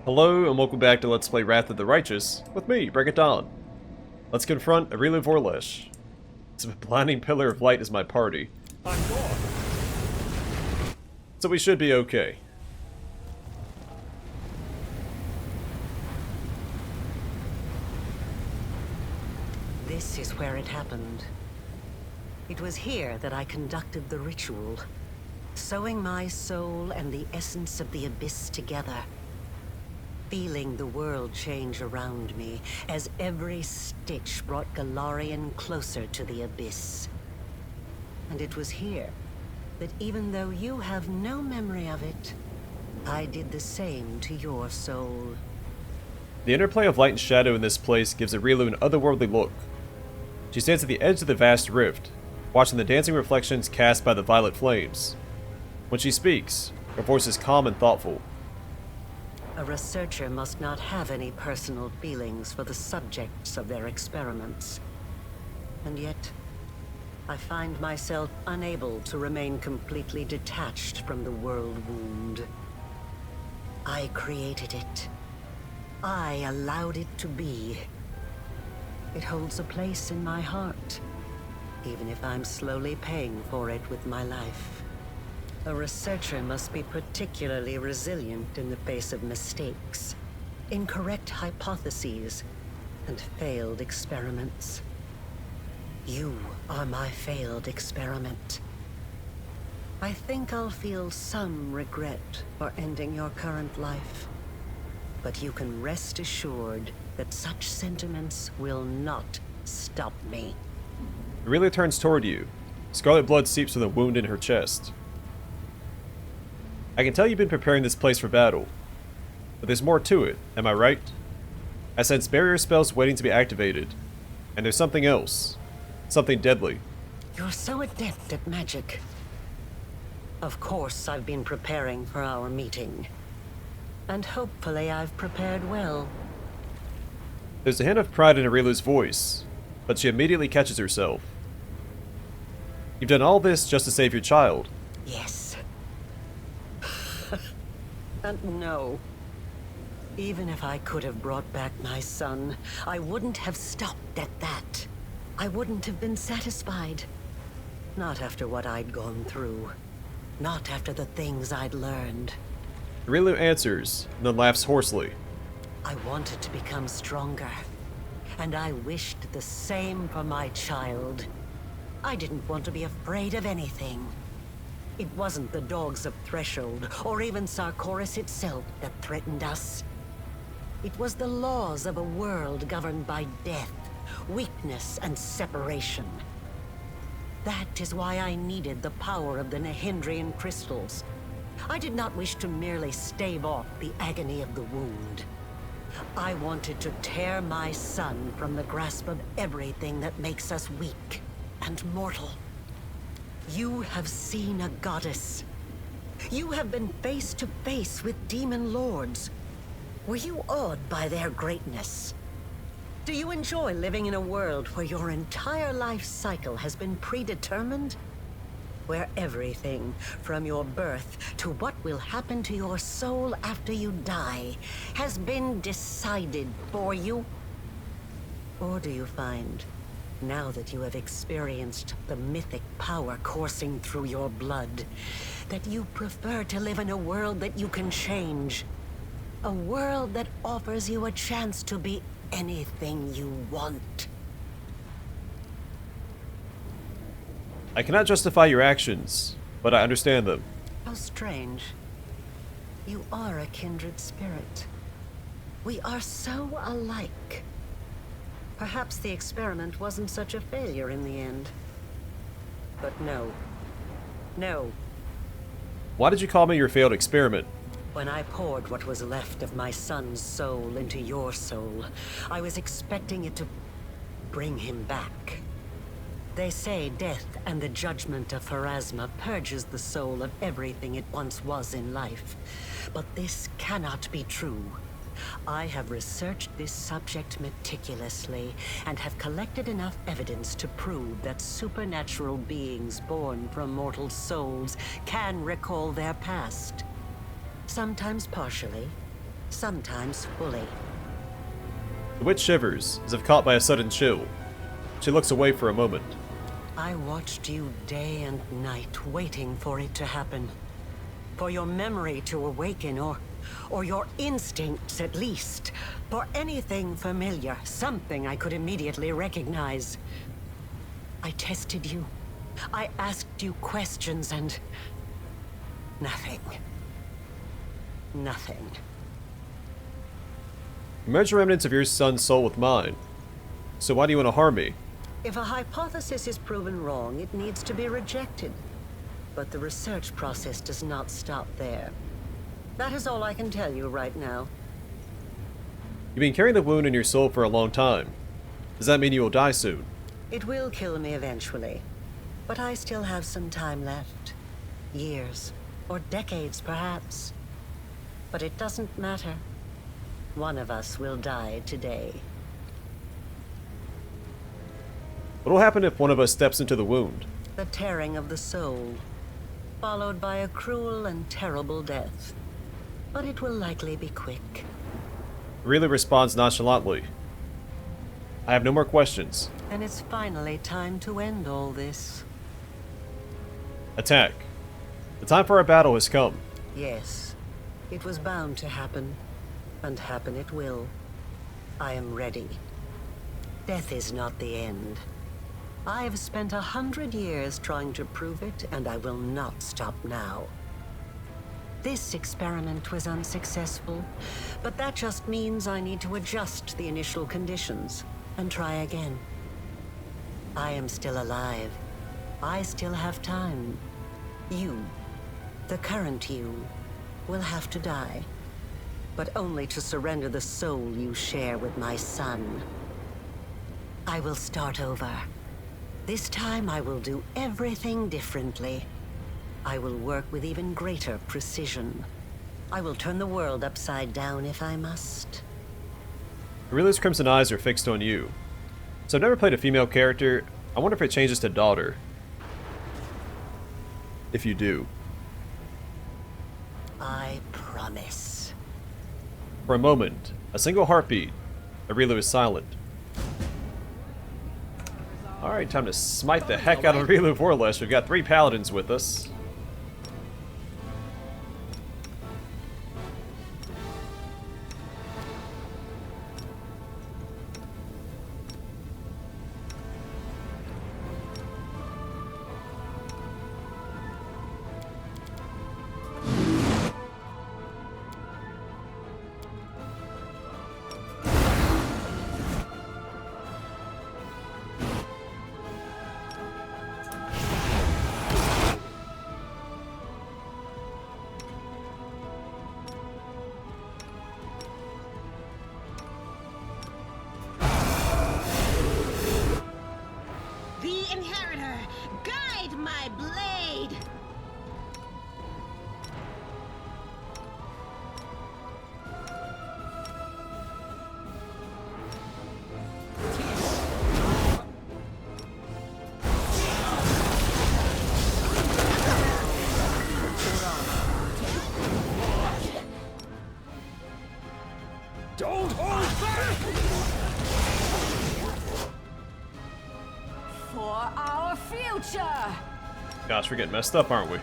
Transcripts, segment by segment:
Hello and welcome back to Let's Play Wrath of the Righteous, with me, Break It Dawn. Let's confront Areelu Vorlesh. This blinding pillar of light is my party. So we should be okay. This is where it happened. It was here that I conducted the ritual, sewing my soul and the essence of the abyss together. Feeling the world change around me as every stitch brought Galarian closer to the abyss. And it was here that even though you have no memory of it, I did the same to your soul. The interplay of light and shadow in this place gives Areelu an otherworldly look. She stands at the edge of the vast rift, watching the dancing reflections cast by the violet flames. When she speaks, her voice is calm and thoughtful. A researcher must not have any personal feelings for the subjects of their experiments. And yet, I find myself unable to remain completely detached from the Worldwound. I created it. I allowed it to be. It holds a place in my heart, even if I'm slowly paying for it with my life. A researcher must be particularly resilient in the face of mistakes, incorrect hypotheses, and failed experiments. You are my failed experiment. I think I'll feel some regret for ending your current life, but you can rest assured that such sentiments will not stop me. Areelu turns toward you. Scarlet blood seeps from the wound in her chest. I can tell you've been preparing this place for battle, but there's more to it, am I right? I sense barrier spells waiting to be activated, and there's something else. Something deadly. You're so adept at magic. Of course I've been preparing for our meeting. And hopefully I've prepared well. There's a hint of pride in Areelu's voice, but she immediately catches herself. You've done all this just to save your child. Yes. And no. Even if I could have brought back my son, I wouldn't have stopped at that. I wouldn't have been satisfied. Not after what I'd gone through. Not after the things I'd learned. Areelu answers, and then laughs hoarsely. I wanted to become stronger. And I wished the same for my child. I didn't want to be afraid of anything. It wasn't the dogs of Threshold, or even Sarkoris itself, that threatened us. It was the laws of a world governed by death, weakness, and separation. That is why I needed the power of the Nehindrian crystals. I did not wish to merely stave off the agony of the wound. I wanted to tear my son from the grasp of everything that makes us weak and mortal. You have seen a goddess. You have been face to face with demon lords. Were you awed by their greatness? Do you enjoy living in a world where your entire life cycle has been predetermined? Where everything, from your birth to what will happen to your soul after you die, has been decided for you? Or do you find, now that you have experienced the mythic power coursing through your blood, that you prefer to live in a world that you can change? A world that offers you a chance to be anything you want. I cannot justify your actions, but I understand them. How strange. You are a kindred spirit. We are so alike. Perhaps the experiment wasn't such a failure in the end. But no. No. Why did you call me your failed experiment? When I poured what was left of my son's soul into your soul, I was expecting it to bring him back. They say death and the judgment of Pharasma purges the soul of everything it once was in life. But this cannot be true. I have researched this subject meticulously and have collected enough evidence to prove that supernatural beings born from mortal souls can recall their past. Sometimes partially, sometimes fully. The witch shivers, as if caught by a sudden chill. She looks away for a moment. I watched you day and night, waiting for it to happen. For your memory to awaken, or your instincts at least. For anything familiar, something I could immediately recognize. I tested you. I asked you questions and... nothing. Nothing. You merge the remnants of your son's soul with mine. So why do you want to harm me? If a hypothesis is proven wrong, it needs to be rejected. But the research process does not stop there. That is all I can tell you right now. You've been carrying the wound in your soul for a long time. Does that mean you will die soon? It will kill me eventually. But I still have some time left. Years. Or decades, perhaps. But it doesn't matter. One of us will die today. What will happen if one of us steps into the wound? The tearing of the soul, followed by a cruel and terrible death. But it will likely be quick. Areelu responds nonchalantly. I have no more questions. And it's finally time to end all this. Attack. The time for our battle has come. Yes, it was bound to happen. And happen it will. I am ready. Death is not the end. I've spent 100 years trying to prove it, and I will not stop now. This experiment was unsuccessful, but that just means I need to adjust the initial conditions and try again. I am still alive. I still have time. You, the current you, will have to die. But only to surrender the soul you share with my son. I will start over. This time I will do everything differently. I will work with even greater precision. I will turn the world upside down if I must. Areelu's crimson eyes are fixed on you. So I've never played a female character. I wonder if it changes to daughter. If you do. I promise. For a moment, a single heartbeat, Areelu is silent. Alright, time to smite the heck out of Areelu Vorlesh. We've got 3 paladins with us. Don't hold back! For our future! Gosh, we're getting messed up, aren't we?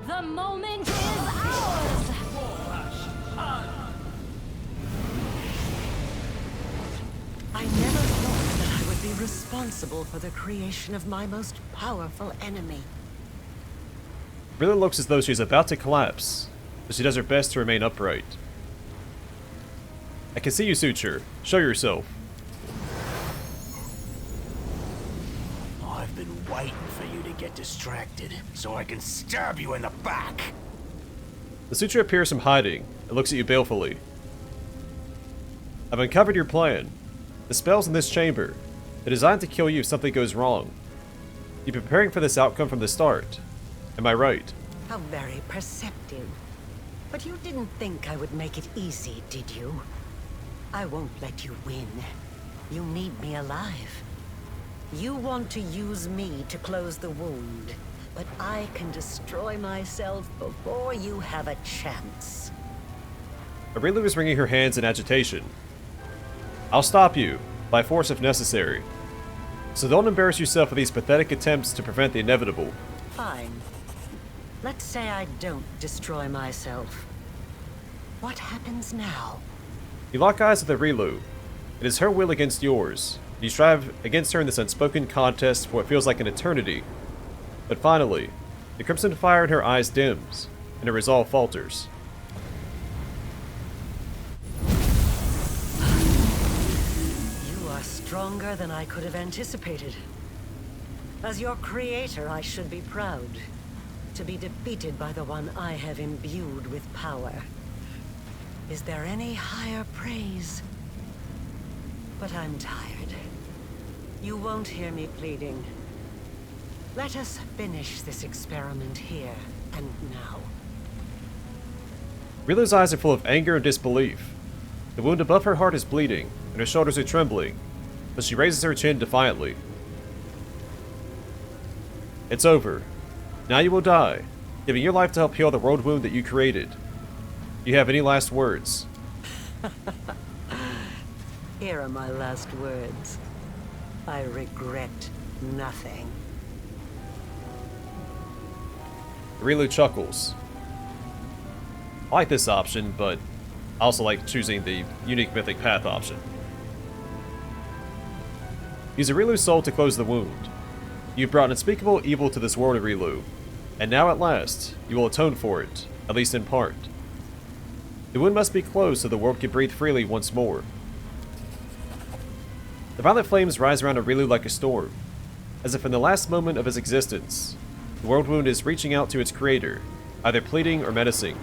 The moment is ours! I never thought that I would be responsible for the creation of my most powerful enemy. Really looks as though she's about to collapse, but she does her best to remain upright. I can see you, Suture. Show yourself. I've been waiting for you to get distracted, so I can stab you in the back. The suture appears from hiding and looks at you balefully. I've uncovered your plan. The spells in this chamber are designed to kill you if something goes wrong. You've been preparing for this outcome from the start. Am I right? How very perceptive. But you didn't think I would make it easy, did you? I won't let you win. You need me alive. You want to use me to close the wound, but I can destroy myself before you have a chance. Areelu is wringing her hands in agitation. I'll stop you, by force if necessary. So don't embarrass yourself with these pathetic attempts to prevent the inevitable. Fine. Let's say I don't destroy myself. What happens now? You lock eyes with Areelu. It is her will against yours. You strive against her in this unspoken contest for what feels like an eternity. But finally, the crimson fire in her eyes dims, and her resolve falters. You are stronger than I could have anticipated. As your creator, I should be proud to be defeated by the one I have imbued with power. Is there any higher praise? But I'm tired. You won't hear me pleading. Let us finish this experiment here and now. Areelu's eyes are full of anger and disbelief. The wound above her heart is bleeding, and her shoulders are trembling, but she raises her chin defiantly. It's over. Now you will die, giving your life to help heal the world wound that you created. Do you have any last words? Here are my last words. I regret nothing. Areelu chuckles. I like this option, but I also like choosing the unique mythic path option. Use Areelu's soul to close the wound. You've brought unspeakable evil to this world, Areelu, and now at last, you will atone for it, at least in part. The wound must be closed so the world can breathe freely once more. The violet flames rise around Areelu like a storm, as if in the last moment of his existence, the world wound is reaching out to its creator, either pleading or menacing.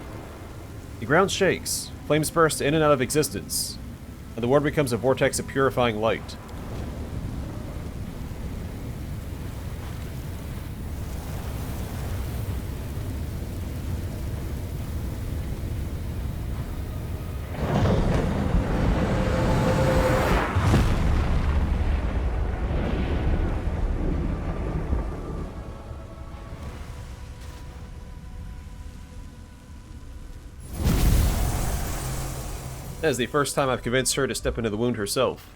The ground shakes, flames burst in and out of existence, and the world becomes a vortex of purifying light. That is the first time I've convinced her to step into the wound herself.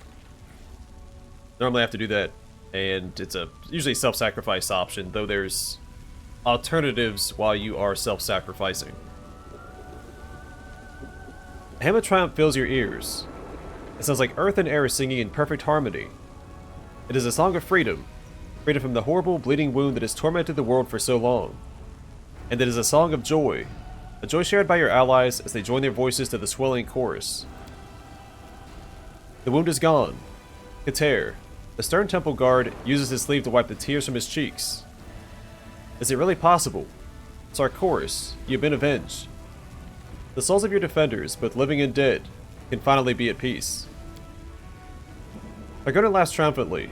Normally I have to do that, and it's a usually self-sacrifice option, though there's alternatives while you are self-sacrificing. A hymn of triumph fills your ears. It sounds like earth and air singing in perfect harmony. It is a song of freedom, freedom from the horrible, bleeding wound that has tormented the world for so long. And it is a song of joy, a joy shared by your allies as they join their voices to the swelling chorus. The wound is gone. Kater, the stern temple guard, uses his sleeve to wipe the tears from his cheeks. Is it really possible? Sarkoris, you have been avenged. The souls of your defenders, both living and dead, can finally be at peace. Argona laughs triumphantly.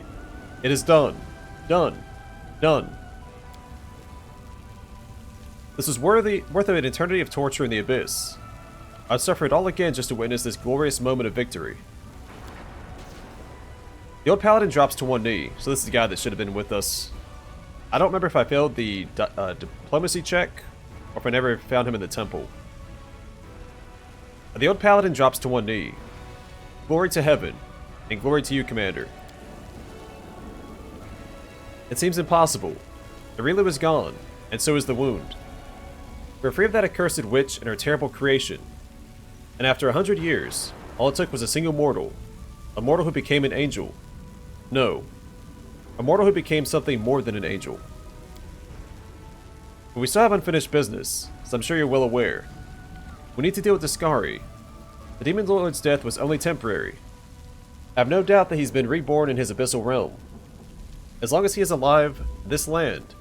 It is done. Done. Done. This was worth of an eternity of torture in the abyss. I'd suffer it all again just to witness this glorious moment of victory. The old paladin drops to one knee, so this is the guy that should have been with us. I don't remember if I failed the diplomacy check, or if I never found him in the temple. The old paladin drops to one knee. Glory to heaven, and glory to you, Commander. It seems impossible. Areelu is gone, and so is the wound. We're free of that accursed witch and her terrible creation. And after 100 years, all it took was a single mortal. A mortal who became an angel. No. A mortal who became something more than an angel. But we still have unfinished business, as I'm sure you're well aware. We need to deal with Discari. The Demon Lord's death was only temporary. I have no doubt that he's been reborn in his abyssal realm. As long as he is alive, this land,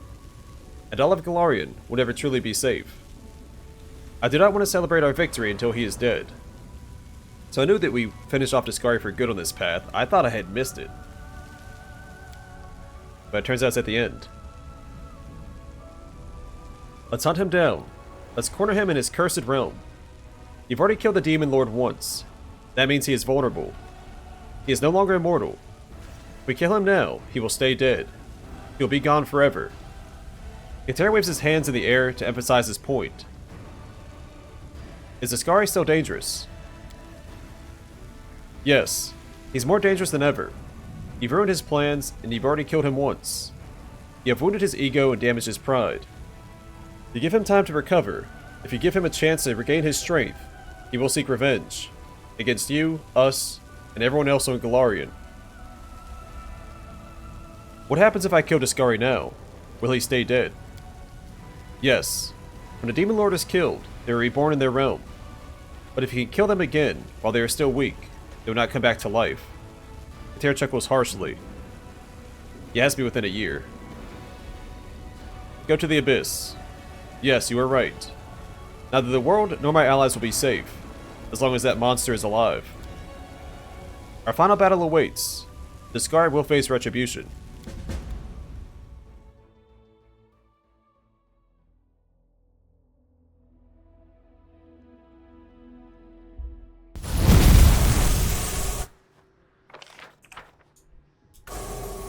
and all of Golarion, will never truly be safe. I do not want to celebrate our victory until he is dead. So I knew that we finished off Discari for good on this path. I thought I had missed it. But it turns out it's at the end. Let's hunt him down. Let's corner him in his cursed realm. You've already killed the Demon Lord once. That means he is vulnerable. He is no longer immortal. If we kill him now, he will stay dead. He will be gone forever. Katera waves his hands in the air to emphasize his point. Is Discari still dangerous? Yes. He's more dangerous than ever. You've ruined his plans, and you've already killed him once. You have wounded his ego and damaged his pride. You give him time to recover. If you give him a chance to regain his strength, he will seek revenge. Against you, us, and everyone else on Golarion. What happens if I kill Discari now? Will he stay dead? Yes. When a Demon Lord is killed, they are reborn in their realm. But if you can kill them again, while they are still weak, they will not come back to life. Katera chuckles harshly. He has to be within a year. Go to the Abyss. Yes, you are right. Neither the world nor my allies will be safe, as long as that monster is alive. Our final battle awaits. Discari will face retribution.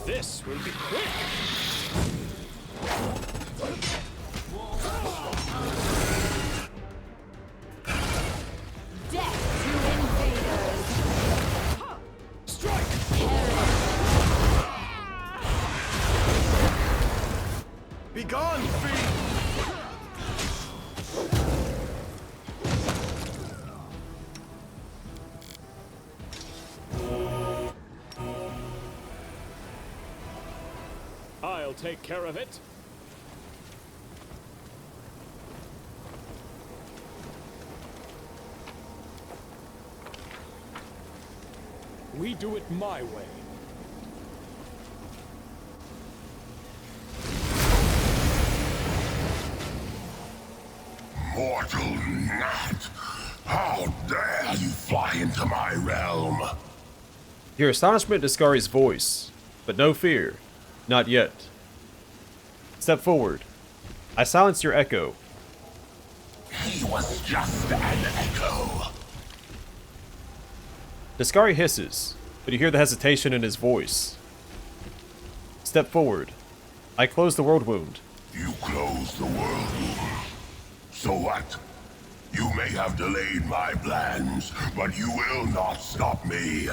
This will be quick! Death to invaders! Strike! Begone, fiend! I'll take care of it. We do it my way. Mortal gnat! How dare you fly into my realm? Hear astonishment in Discari's voice, but no fear. Not yet. Step forward. I silenced your echo. He was just an echo. Discari hisses, but you hear the hesitation in his voice. Step forward. I close the Worldwound. You closed the world. So what? You may have delayed my plans, but you will not stop me.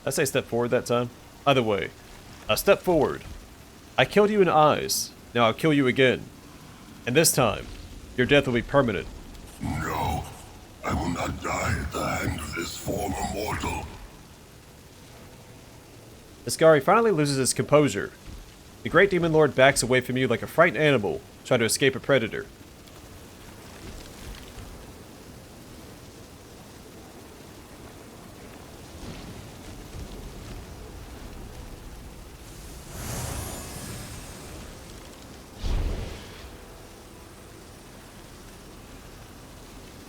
I say step forward that time. Either way. Step forward. I killed you in eyes. Now I'll kill you again. And this time, your death will be permanent. No, I will not die at the hand of this former mortal. Discari finally loses his composure. The Great Demon Lord backs away from you like a frightened animal trying to escape a predator.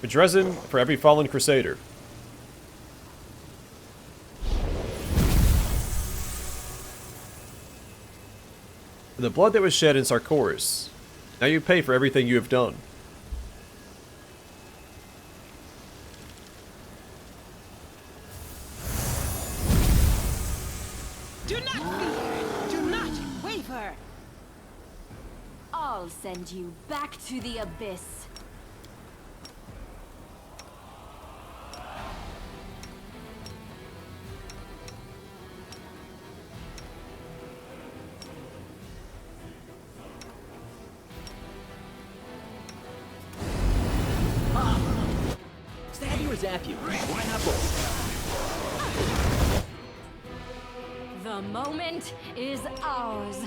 For Dresden, for every fallen crusader. For the blood that was shed in Sarkoris, now you pay for everything you have done. Do not fear! Do not waver! I'll send you back to the abyss. Stab you or zap you? Why not both? The moment is ours.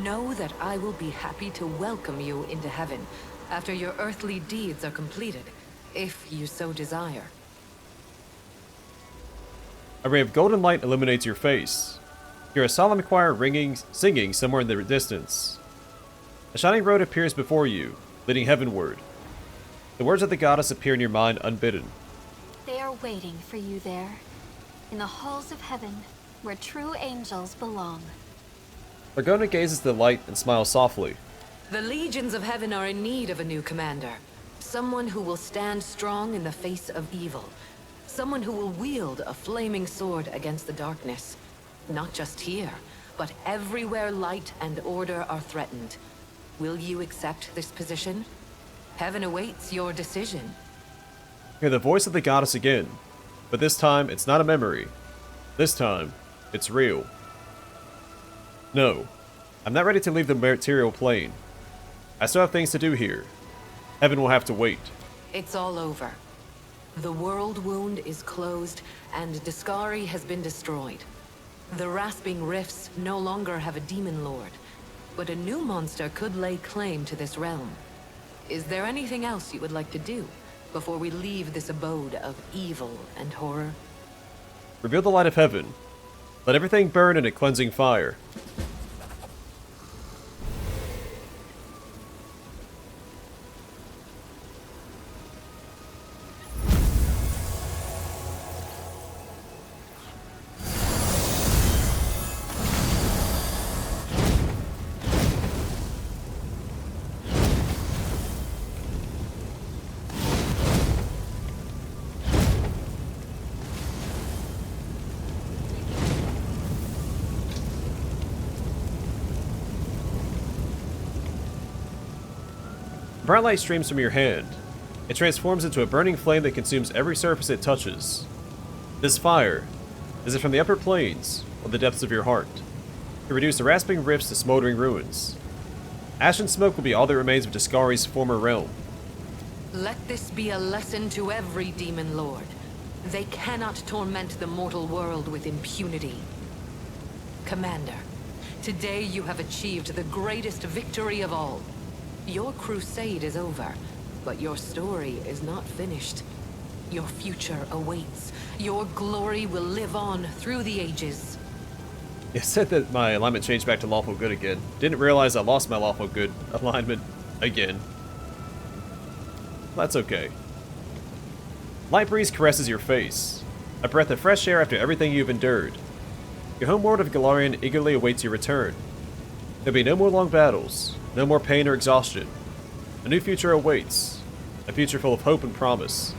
Know that I will be happy to welcome you into heaven after your earthly deeds are completed, if you so desire. A ray of golden light illuminates your face. You hear a solemn choir singing somewhere in the distance. A shining road appears before you, leading heavenward. The words of the goddess appear in your mind unbidden. They are waiting for you there, in the halls of heaven, where true angels belong. Lagona gazes at the light and smiles softly. The legions of heaven are in need of a new commander. Someone who will stand strong in the face of evil. Someone who will wield a flaming sword against the darkness. Not just here, but everywhere light and order are threatened. Will you accept this position? Heaven awaits your decision. Hear the voice of the goddess again, but this time it's not a memory. This time, it's real. No, I'm not ready to leave the material plane. I still have things to do here. Heaven will have to wait. It's all over. The Worldwound is closed, and Discari has been destroyed. The Rasping Rifts no longer have a demon lord, but a new monster could lay claim to this realm. Is there anything else you would like to do before we leave this abode of evil and horror? Reveal the light of heaven. Let everything burn in a cleansing fire. Bright light streams from your hand. It transforms into a burning flame that consumes every surface it touches. This fire, is it from the upper planes, or the depths of your heart? To reduce the rasping rifts to smoldering ruins. Ash and smoke will be all that remains of Discari's former realm. Let this be a lesson to every demon lord. They cannot torment the mortal world with impunity. Commander, today you have achieved the greatest victory of all. Your crusade is over, but your story is not finished. Your future awaits. Your glory will live on through the ages. It said that my alignment changed back to lawful good again. Didn't realize I lost my lawful good alignment again. That's okay. Light breeze caresses your face. A breath of fresh air after everything you've endured. Your homeworld of Golarion eagerly awaits your return. There'll be no more long battles. No more pain or exhaustion. A new future awaits. A future full of hope and promise.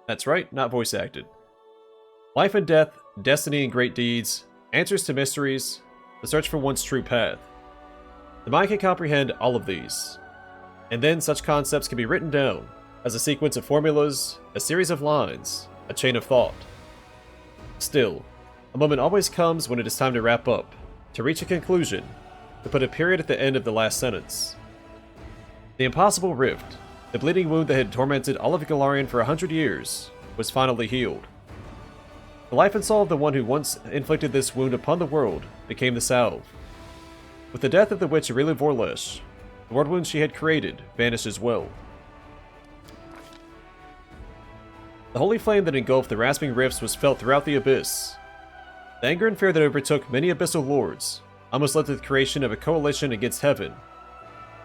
That's right, not voice acted. Life and death, destiny and great deeds, answers to mysteries, the search for one's true path. The mind can comprehend all of these. And then such concepts can be written down as a sequence of formulas, a series of lines, a chain of thought. Still, a moment always comes when it is time to wrap up, to reach a conclusion, to put a period at the end of the last sentence. The impossible rift, the bleeding wound that had tormented all of Golarion for 100 years, was finally healed. The life and soul of the one who once inflicted this wound upon the world became the salve. With the death of the witch Areelu Vorlesh, the world wound she had created vanished as well. The holy flame that engulfed the rasping rifts was felt throughout the abyss. The anger and fear that overtook many abyssal lords almost led to the creation of a coalition against heaven.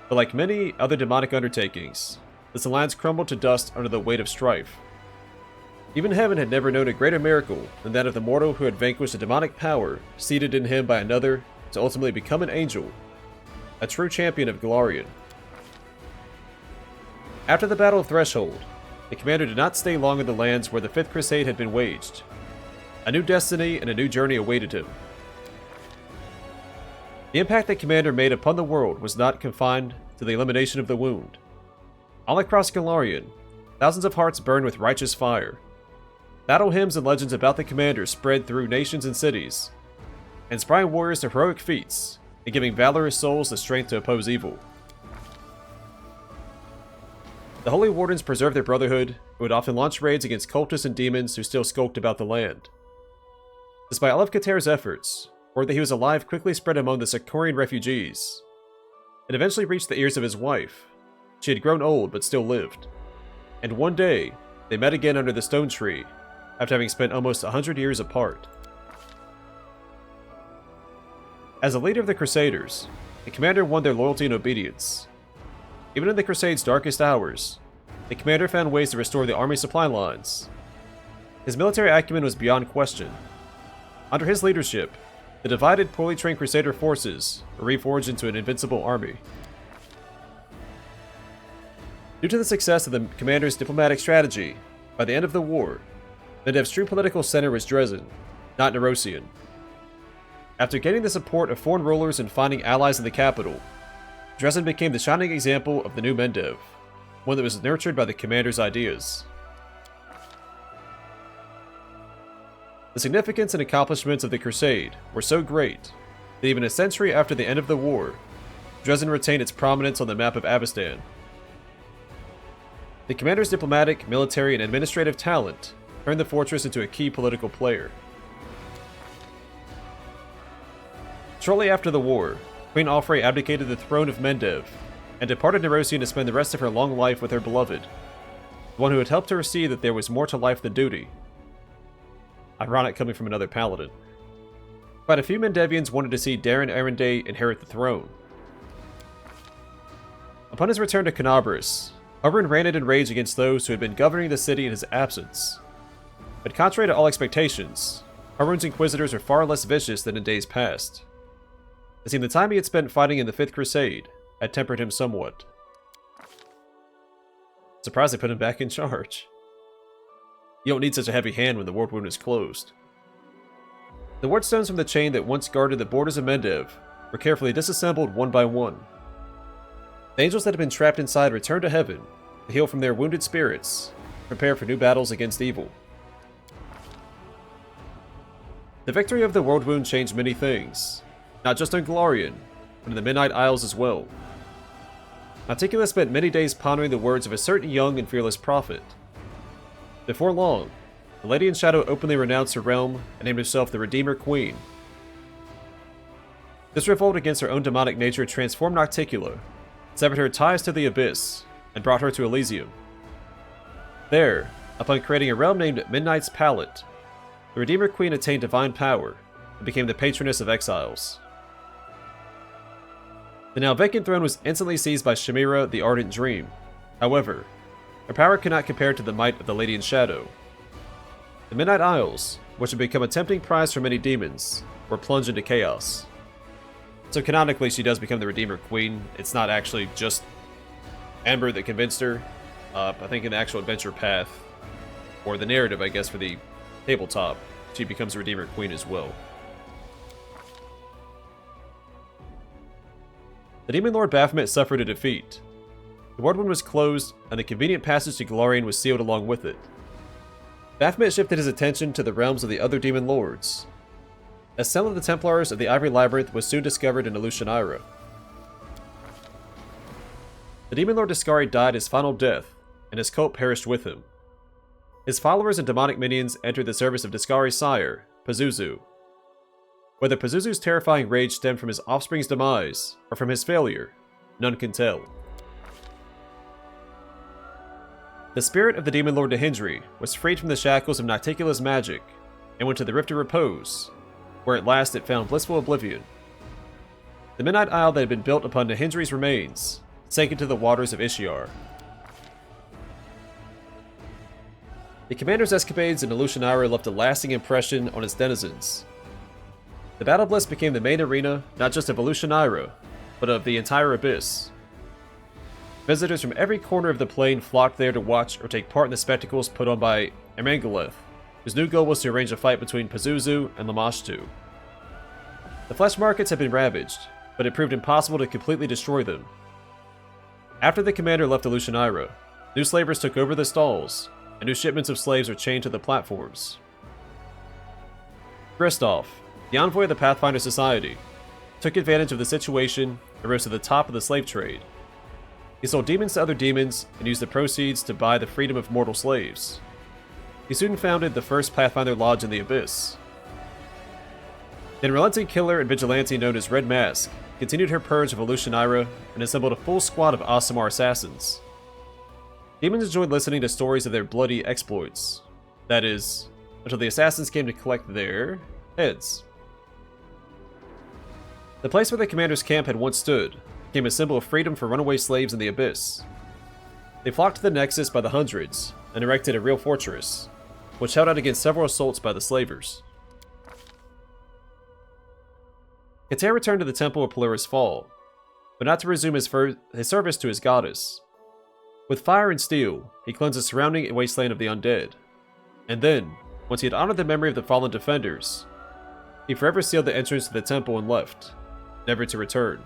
But like many other demonic undertakings, this alliance crumbled to dust under the weight of strife. Even heaven had never known a greater miracle than that of the mortal who had vanquished a demonic power seated in him by another to ultimately become an angel, a true champion of Golarion. After the Battle of Threshold, the commander did not stay long in the lands where the Fifth Crusade had been waged. A new destiny and a new journey awaited him. The impact that Commander made upon the world was not confined to the elimination of the wound. All across Golarion, thousands of hearts burned with righteous fire. Battle hymns and legends about the Commander spread through nations and cities, inspiring warriors to heroic feats and giving valorous souls the strength to oppose evil. The Holy Wardens preserved their brotherhood and would often launch raids against cultists and demons who still skulked about the land. Despite all of Kater's efforts, word that he was alive quickly spread among the Sakorian refugees, and eventually reached the ears of his wife. She had grown old but still lived, and one day they met again under the stone tree after having spent almost 100 years apart. As a leader of the Crusaders, the commander won their loyalty and obedience. Even in the Crusade's darkest hours, the commander found ways to restore the army supply lines. His military acumen was beyond question. Under his leadership, the divided, poorly trained Crusader forces were reforged into an invincible army. Due to the success of the commander's diplomatic strategy, by the end of the war, Mendev's true political center was Dresden, not Nerosian. After gaining the support of foreign rulers and finding allies in the capital, Dresden became the shining example of the new Mendev, one that was nurtured by the commander's ideas. The significance and accomplishments of the Crusade were so great that even a century after the end of the war, Dresden retained its prominence on the map of Avestan. The commander's diplomatic, military, and administrative talent turned the fortress into a key political player. Shortly after the war, Queen Alfrey abdicated the throne of Mendev and departed Nerosian to spend the rest of her long life with her beloved, the one who had helped her see that there was more to life than duty. Ironic coming from another paladin. Quite a few Mendevians wanted to see Darren Arendae inherit the throne. Upon his return to Canabris, Overrun ranted in rage against those who had been governing the city in his absence. But contrary to all expectations, Overrun's inquisitors were far less vicious than in days past. It seemed the time he had spent fighting in the Fifth Crusade had tempered him somewhat. Surprised they put him back in charge. You don't need such a heavy hand when the Worldwound is closed. The wardstones from the chain that once guarded the borders of Mendev were carefully disassembled one by one. The angels that had been trapped inside returned to heaven to heal from their wounded spirits, prepare for new battles against evil. The victory of the Worldwound changed many things, not just on Golarion, but in the Midnight Isles as well. Nauticula spent many days pondering the words of a certain young and fearless prophet. Before long, the Lady in Shadow openly renounced her realm and named herself the Redeemer Queen. This revolt against her own demonic nature transformed Nauticula, severed her ties to the Abyss, and brought her to Elysium. There, upon creating a realm named Midnight's Palette, the Redeemer Queen attained divine power and became the patroness of exiles. The now vacant throne was instantly seized by Shamira, the Ardent Dream. However, her power could not compare to the might of the Lady in Shadow. The Midnight Isles, which had become a tempting prize for many demons, were plunged into chaos. So canonically, she does become the Redeemer Queen. It's not actually just Amber that convinced her. I think in the actual adventure path, or the narrative, I guess, for the tabletop, she becomes Redeemer Queen as well. The Demon Lord Baphomet suffered a defeat. The Worldwound was closed, and the convenient passage to Golarion was sealed along with it. Baphomet shifted his attention to the realms of the other Demon Lords. A cell of the Templars of the Ivory Labyrinth was soon discovered in Alushanira. The Demon Lord Discari died his final death, and his cult perished with him. His followers and demonic minions entered the service of Discari's sire, Pazuzu. Whether Pazuzu's terrifying rage stemmed from his offspring's demise, or from his failure, none can tell. The spirit of the Demon Lord Nihindri was freed from the shackles of Nauticula's magic, and went to the Rift of Repose, where at last it found blissful oblivion. The Midnight Isle that had been built upon Nihindri's remains sank into the waters of Ishiar. The commander's escapades in Alushanira left a lasting impression on its denizens. The Battle Bliss became the main arena not just of Alushanira, but of the entire Abyss. Visitors from every corner of the plane flocked there to watch or take part in the spectacles put on by Ermangoleth, whose new goal was to arrange a fight between Pazuzu and Lamashtu. The flesh markets had been ravaged, but it proved impossible to completely destroy them. After the commander left Alushanira, new slavers took over the stalls, and new shipments of slaves were chained to the platforms. Kristoff, the envoy of the Pathfinder Society, took advantage of the situation and rose to the top of the slave trade. He sold demons to other demons and used the proceeds to buy the freedom of mortal slaves. He soon founded the first Pathfinder Lodge in the Abyss. The unrelenting killer and vigilante known as Red Mask continued her purge of Elutionira and assembled a full squad of Aasimar assassins. Demons enjoyed listening to stories of their bloody exploits. That is, until the assassins came to collect their heads. The place where the commander's camp had once stood became a symbol of freedom for runaway slaves in the Abyss. They flocked to the Nexus by the hundreds and erected a real fortress, which held out against several assaults by the slavers. Kater returned to the Temple of Polaris Fall, but not to resume his service to his goddess. With fire and steel, he cleansed the surrounding wasteland of the undead. And then, once he had honored the memory of the fallen defenders, he forever sealed the entrance to the temple and left, never to return.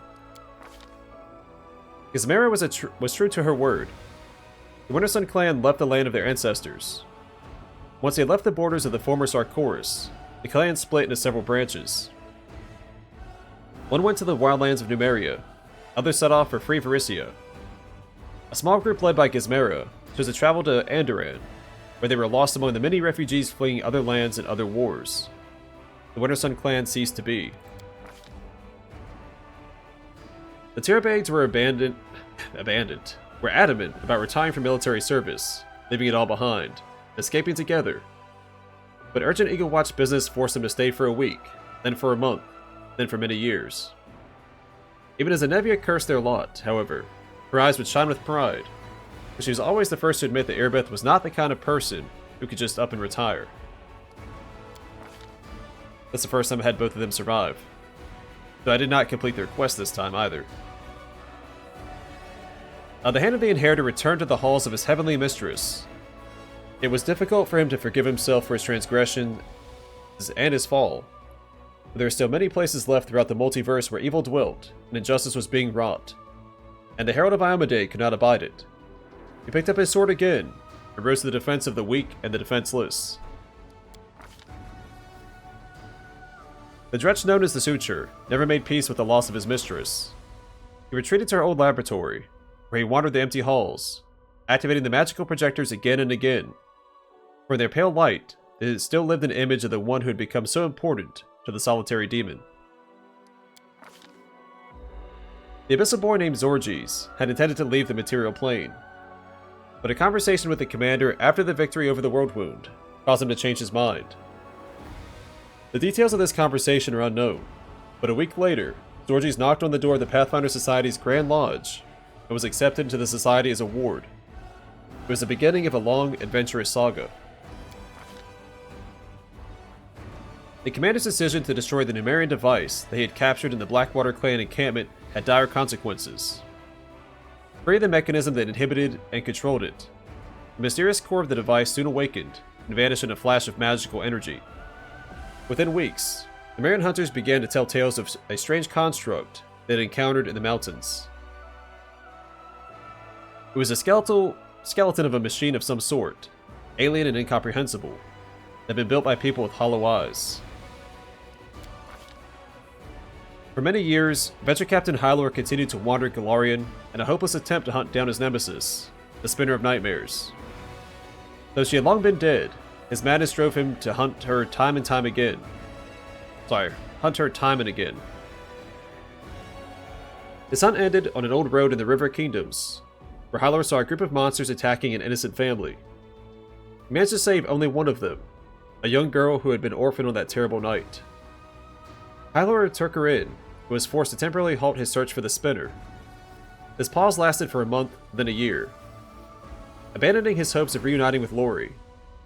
Gizmera was true to her word. The Wintersun clan left the land of their ancestors. Once they had left the borders of the former Sarkoris, the clan split into several branches. One went to the wildlands of Numeria, others set off for Free Varissia. A small group led by Gizmera chose to travel to Andoran, where they were lost among the many refugees fleeing other lands and other wars. The Wintersun clan ceased to be. The Tirabags were were adamant about retiring from military service, leaving it all behind, escaping together. But urgent Eagle Watch business forced them to stay for a week, then for a month, then for many years. Even as Anevia cursed their lot, however, her eyes would shine with pride, but she was always the first to admit that Irbeth was not the kind of person who could just up and retire. That's the first time I had both of them survive. Though I did not complete their quest this time either. The hand of the Inheritor returned to the halls of his heavenly mistress. It was difficult for him to forgive himself for his transgressions and his fall, but there are still many places left throughout the multiverse where evil dwelt and injustice was being wrought, and the Herald of Iomedae could not abide it. He picked up his sword again and rose to the defense of the weak and the defenseless. The Dretch known as the Suture never made peace with the loss of his mistress. He retreated to her old laboratory, where he wandered the empty halls, activating the magical projectors again and again. For in their pale light, there still lived an image of the one who had become so important to the solitary demon. The abyssal boy named Zorges had intended to leave the material plane, but a conversation with the commander after the victory over the Worldwound caused him to change his mind. The details of this conversation are unknown, but a week later, Zorges knocked on the door of the Pathfinder Society's Grand Lodge and was accepted into the Society as a ward. It was the beginning of a long, adventurous saga. The commander's decision to destroy the Numerian device that he had captured in the Blackwater clan encampment had dire consequences. Free of the mechanism that inhibited and controlled it, the mysterious core of the device soon awakened and vanished in a flash of magical energy. Within weeks, the Numerian hunters began to tell tales of a strange construct they had encountered in the mountains. It was a skeleton of a machine of some sort, alien and incomprehensible, that had been built by people with hollow eyes. For many years, Adventure Captain Hylor continued to wander Galarian in a hopeless attempt to hunt down his nemesis, the Spinner of Nightmares. Though she had long been dead, his madness drove him to hunt her time and again. His hunt ended on an old road in the River Kingdoms, where Hylor saw a group of monsters attacking an innocent family. He managed to save only one of them, a young girl who had been orphaned on that terrible night. Hylor took her in, and was forced to temporarily halt his search for the Spinner. This pause lasted for a month, then a year. Abandoning his hopes of reuniting with Lori,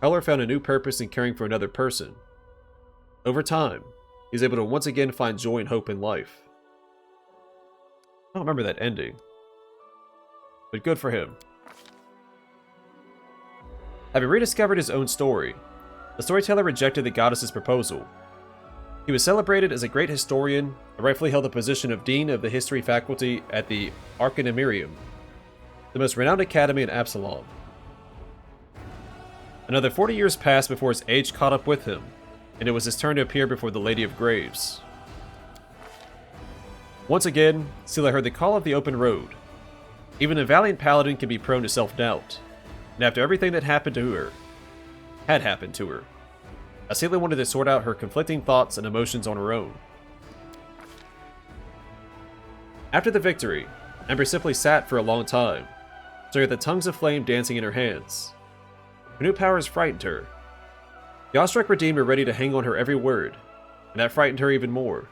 Hylor found a new purpose in caring for another person. Over time, he was able to once again find joy and hope in life. I don't remember that ending, but good for him. Having rediscovered his own story, the storyteller rejected the goddess's proposal. He was celebrated as a great historian and rightfully held the position of Dean of the History faculty at the Arcanimirium, the most renowned academy in Absalom. Another 40 years passed before his age caught up with him, and it was his turn to appear before the Lady of Graves. Once again, Scylla heard the call of the open road. Even a valiant paladin can be prone to self-doubt, and after everything that happened to her, Scylla wanted to sort out her conflicting thoughts and emotions on her own. After the victory, Ember simply sat for a long time, staring at the tongues of flame dancing in her hands. Her new powers frightened her. The awestruck Redeemer ready to hang on her every word, and that frightened her even more.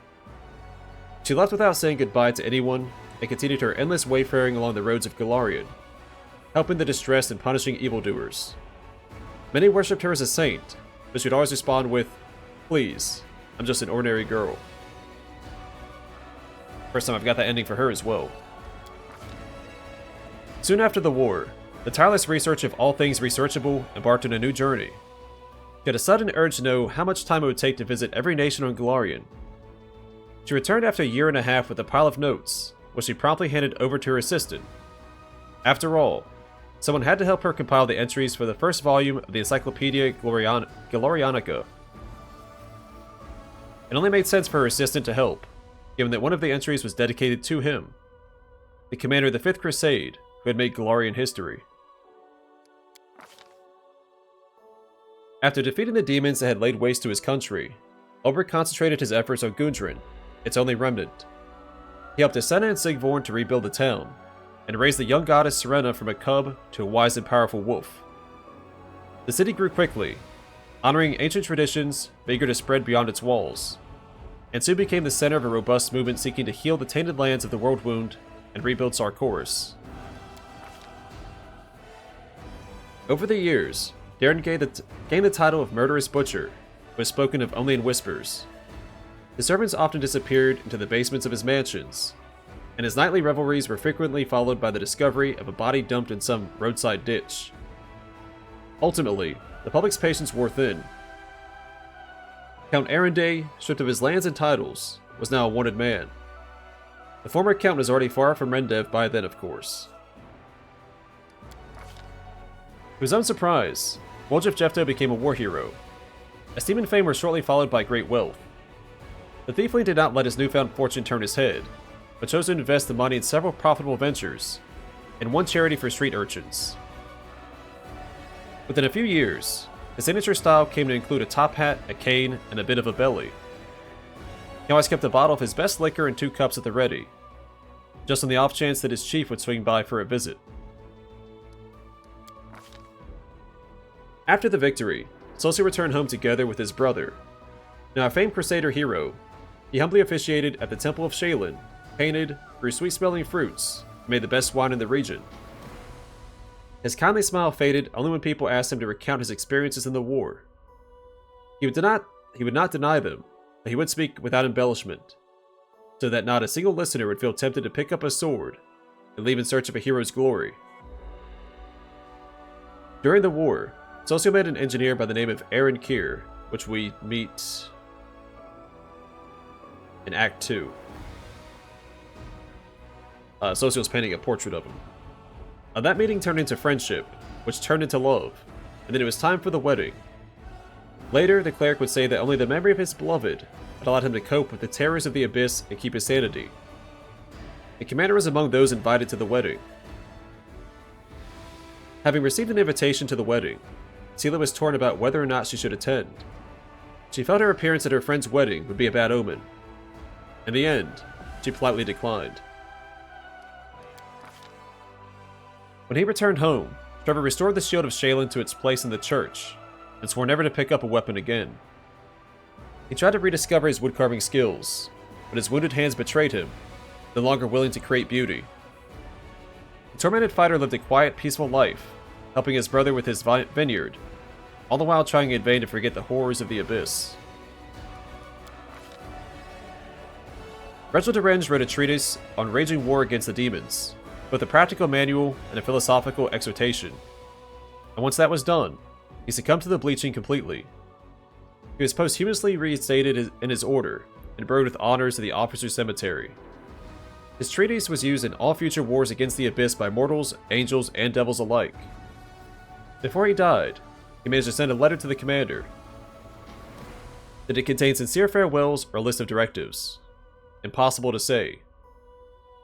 She left without saying goodbye to anyone, and continued her endless wayfaring along the roads of Golarion, helping the distressed and punishing evildoers. Many worshipped her as a saint, but she'd always respond with, "Please, I'm just an ordinary girl." First time I've got that ending for her as well. Soon after the war, the tireless research of all things researchable embarked on a new journey. She had a sudden urge to know how much time it would take to visit every nation on Golarion. She returned after a year and a half with a pile of notes, which she promptly handed over to her assistant. After all, someone had to help her compile the entries for the first volume of the Encyclopedia Golarianica. It only made sense for her assistant to help, given that one of the entries was dedicated to him, the commander of the Fifth Crusade, who had made Golarion history. After defeating the demons that had laid waste to his country, Ulrich concentrated his efforts on Gundren, its only remnant. He helped Asena and Sigvorn to rebuild the town, and raised the young goddess Serena from a cub to a wise and powerful wolf. The city grew quickly, honoring ancient traditions, eager to spread beyond its walls, and soon became the center of a robust movement seeking to heal the tainted lands of the Worldwound and rebuild Sarkoris. Over the years, Darren gained the title of Murderous Butcher, who was spoken of only in whispers. His servants often disappeared into the basements of his mansions, and his nightly revelries were frequently followed by the discovery of a body dumped in some roadside ditch. Ultimately, the public's patience wore thin. Count Arenday, stripped of his lands and titles, was now a wanted man. The former count was already far from Rendev by then, of course. To his own surprise, Woljif Jefto became a war hero. Esteem and fame were shortly followed by great wealth. The Thiefling did not let his newfound fortune turn his head, but chose to invest the money in several profitable ventures, and one charity for street urchins. Within a few years, his signature style came to include a top hat, a cane, and a bit of a belly. He always kept a bottle of his best liquor and 2 cups at the ready, just on the off chance that his chief would swing by for a visit. After the victory, Solsi returned home together with his brother. Now a famed Crusader hero, he humbly officiated at the Temple of Shaylin, painted, grew sweet-smelling fruits, and made the best wine in the region. His kindly smile faded only when people asked him to recount his experiences in the war. He would not deny them, but he would speak without embellishment, so that not a single listener would feel tempted to pick up a sword and leave in search of a hero's glory. During the war, Solsi met an engineer by the name of Aaron Keir, which we meet in Act 2. Solsi was painting a portrait of him. That meeting turned into friendship, which turned into love, and then it was time for the wedding. Later, the cleric would say that only the memory of his beloved had allowed him to cope with the terrors of the abyss and keep his sanity. The commander was among those invited to the wedding. Having received an invitation to the wedding, Scylla was torn about whether or not she should attend. She felt her appearance at her friend's wedding would be a bad omen. In the end, she politely declined. When he returned home, Trevor restored the shield of Shaylin to its place in the church, and swore never to pick up a weapon again. He tried to rediscover his woodcarving skills, but his wounded hands betrayed him, no longer willing to create beauty. The tormented fighter lived a quiet, peaceful life, helping his brother with his vineyard, all the while trying in vain to forget the horrors of the abyss. Reginald Renge wrote a treatise on waging war against the demons, both a practical manual and a philosophical exhortation. And once that was done, he succumbed to the bleaching completely. He was posthumously reinstated in his order and buried with honors in the officers' cemetery. His treatise was used in all future wars against the abyss by mortals, angels, and devils alike. Before he died, he managed to send a letter to the commander. Did it contain sincere farewells or a list of directives? Impossible to say,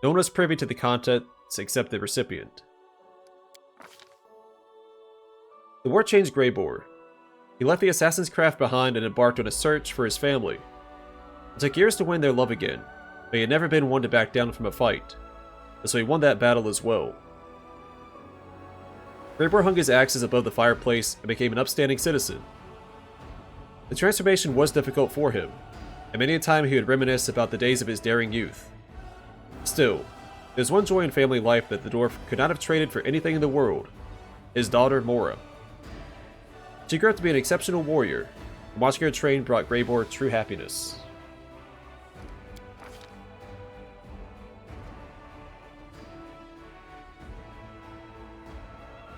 No one was privy to the contents except the recipient. The war changed Greybor. He left the assassin's craft behind and embarked on a search for his family. It took years to win their love again, but he had never been one to back down from a fight, and so he won that battle as well. Greybor hung his axes above the fireplace and became an upstanding citizen. The transformation was difficult for him, and many a time he would reminisce about the days of his daring youth. Still, there was one joy in family life that the dwarf could not have traded for anything in the world: his daughter, Mora. She grew up to be an exceptional warrior, and watching her train brought Greybor true happiness.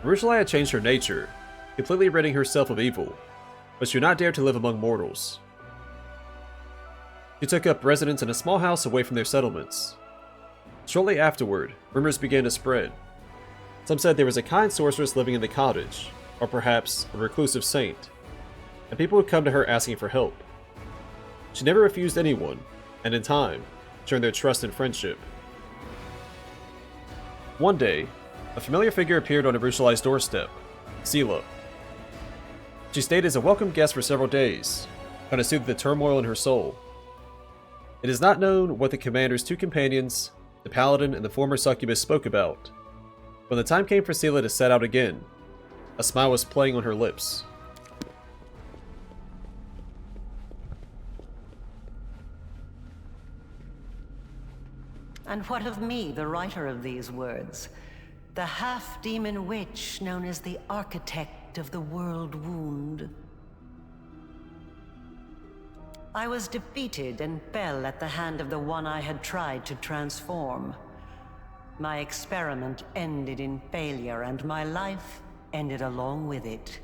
Arushalai had changed her nature, completely ridding herself of evil, but she would not dare to live among mortals. She took up residence in a small house away from their settlements. Shortly afterward, rumors began to spread. Some said there was a kind sorceress living in the cottage, or perhaps a reclusive saint, and people would come to her asking for help. She never refused anyone, and in time, earned their trust and friendship. One day, a familiar figure appeared on Arushalai's doorstep, Seela. She stayed as a welcome guest for several days, trying to soothe the turmoil in her soul. It is not known what the commander's two companions, the paladin and the former succubus, spoke about. When the time came for Seela to set out again, a smile was playing on her lips. And what of me, the writer of these words? The half-demon witch known as the architect of the Worldwound. I was defeated and fell at the hand of the one I had tried to transform. My experiment ended in failure, and my life ended along with it.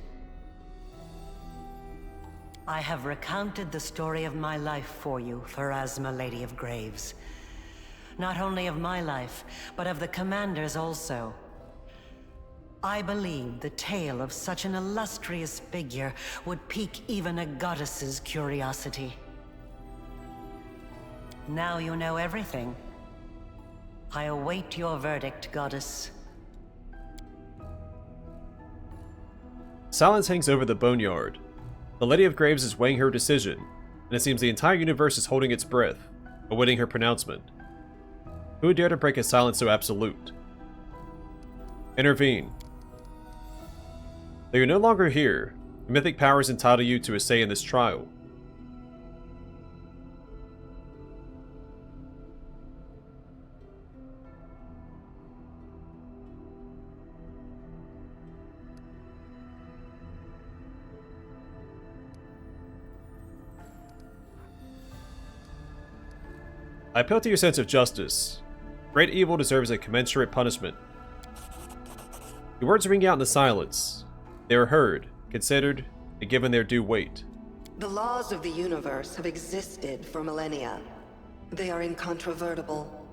I have recounted the story of my life for you, Pharasma, Lady of Graves. Not only of my life, but of the commander's also. I believe the tale of such an illustrious figure would pique even a goddess's curiosity. Now you know everything. I await your verdict, goddess. Silence hangs over the Boneyard. The Lady of Graves is weighing her decision, and it seems the entire universe is holding its breath, awaiting her pronouncement. Who would dare to break a silence so absolute? Intervene. Though you're no longer here, the mythic powers entitle you to a say in this trial. I appeal to your sense of justice. Great evil deserves a commensurate punishment. The words ring out in the silence. They are heard, considered, and given their due weight. The laws of the universe have existed for millennia. They are incontrovertible.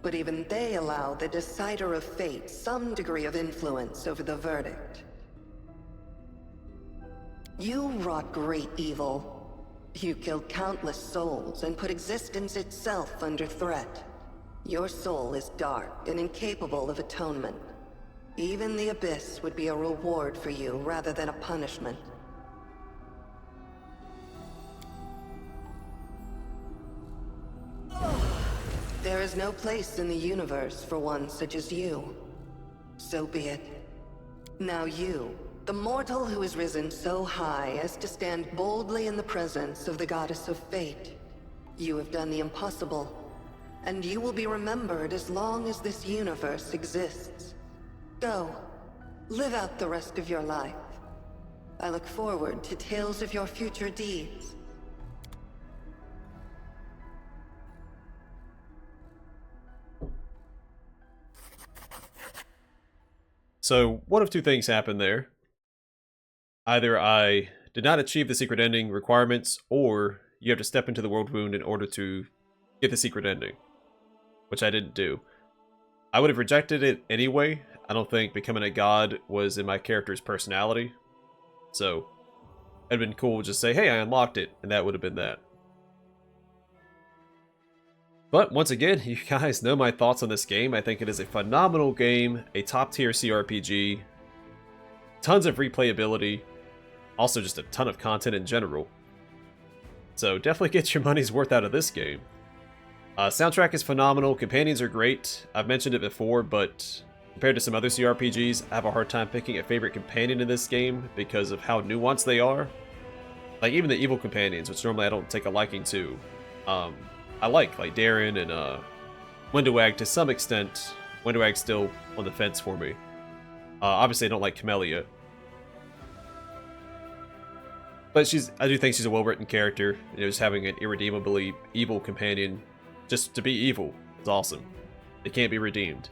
But even they allow the decider of fate some degree of influence over the verdict. You wrought great evil. You killed countless souls and put existence itself under threat. Your soul is dark and incapable of atonement. Even the Abyss would be a reward for you rather than a punishment. There is no place in the universe for one such as you. So be it. Now you, the mortal who has risen so high as to stand boldly in the presence of the goddess of fate. You have done the impossible, and you will be remembered as long as this universe exists. Go, live out the rest of your life. I look forward to tales of your future deeds. So, one of two things happened there. Either I did not achieve the secret ending requirements, or you have to step into the Worldwound in order to get the secret ending, which I didn't do. I would have rejected it anyway. I don't think becoming a god was in my character's personality, so it'd been cool to just say, hey, I unlocked it, and that would have been that. But once again, you guys know my thoughts on this game. I think it is a phenomenal game, a top tier CRPG, tons of replayability, also just a ton of content in general. So definitely get your money's worth out of this game. Soundtrack is phenomenal, companions are great. I've mentioned it before, but compared to some other CRPGs, I have a hard time picking a favorite companion in this game because of how nuanced they are. Like even the evil companions, which normally I don't take a liking to. I like Darren and Windowag to some extent. Windowag's still on the fence for me. Obviously I don't like Camellia. But I do think she's a well-written character. You know, just having an irredeemably evil companion, just to be evil, is awesome. It can't be redeemed.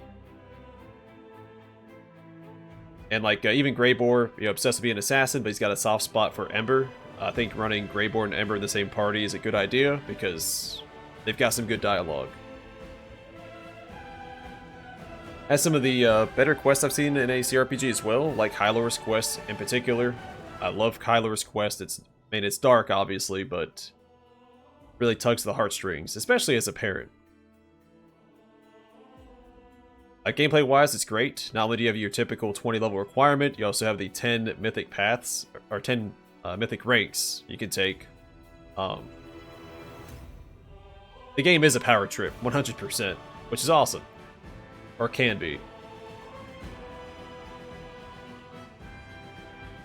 And like even Greybore, you know, obsessed with being an assassin, but he's got a soft spot for Ember. I think running Greybore and Ember in the same party is a good idea because they've got some good dialogue. Has some of the better quests I've seen in a CRPG as well, like Hylora's quest in particular. I love Kylo's quest. It's dark, obviously, but really tugs the heartstrings, especially as a parent. Gameplay-wise, it's great. Not only do you have your typical 20-level requirement, you also have the 10 mythic paths, or 10 mythic ranks you can take. The game is a power trip, 100%, which is awesome. Or can be.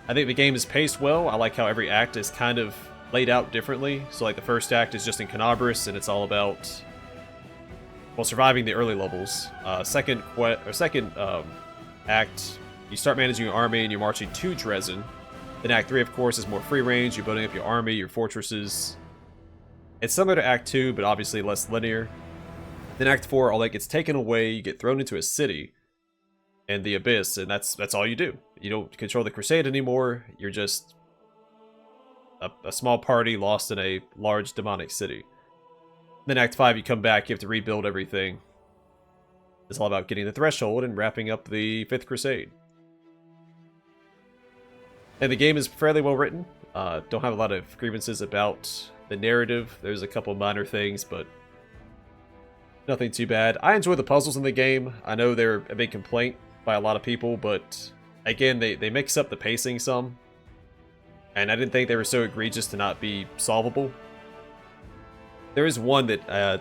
I think the game is paced well. I like how every act is kind of laid out differently. So like the first act is just in Canabris, and it's all about, well, surviving the early levels. Second act, you start managing your army and you're marching to Dresden. Then Act 3, of course, is more free range. You're building up your army, your fortresses. It's similar to Act 2, but obviously less linear. Then Act 4, all that gets taken away. You get thrown into a city and the Abyss, and that's all you do. You don't control the Crusade anymore. You're just a small party lost in a large demonic city. Then Act 5, you come back, you have to rebuild everything. It's all about getting the Threshold and wrapping up the 5th Crusade. And the game is fairly well written. Don't have a lot of grievances about the narrative. There's a couple minor things, but nothing too bad. I enjoy the puzzles in the game. I know they're a big complaint by a lot of people, but again, they mix up the pacing some. And I didn't think they were so egregious to not be solvable. There is one that,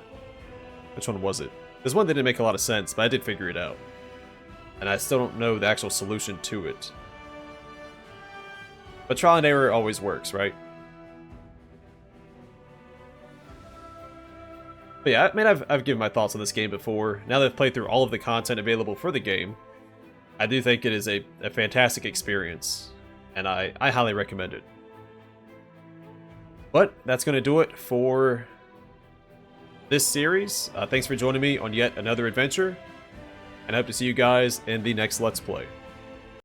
which one was it? There's one that didn't make a lot of sense, but I did figure it out. And I still don't know the actual solution to it. But trial and error always works, right? But yeah, I mean, I've given my thoughts on this game before. Now that I've played through all of the content available for the game, I do think it is a fantastic experience. And I highly recommend it. But that's going to do it for this series. Thanks for joining me on yet another adventure. And I hope to see you guys in the next Let's Play.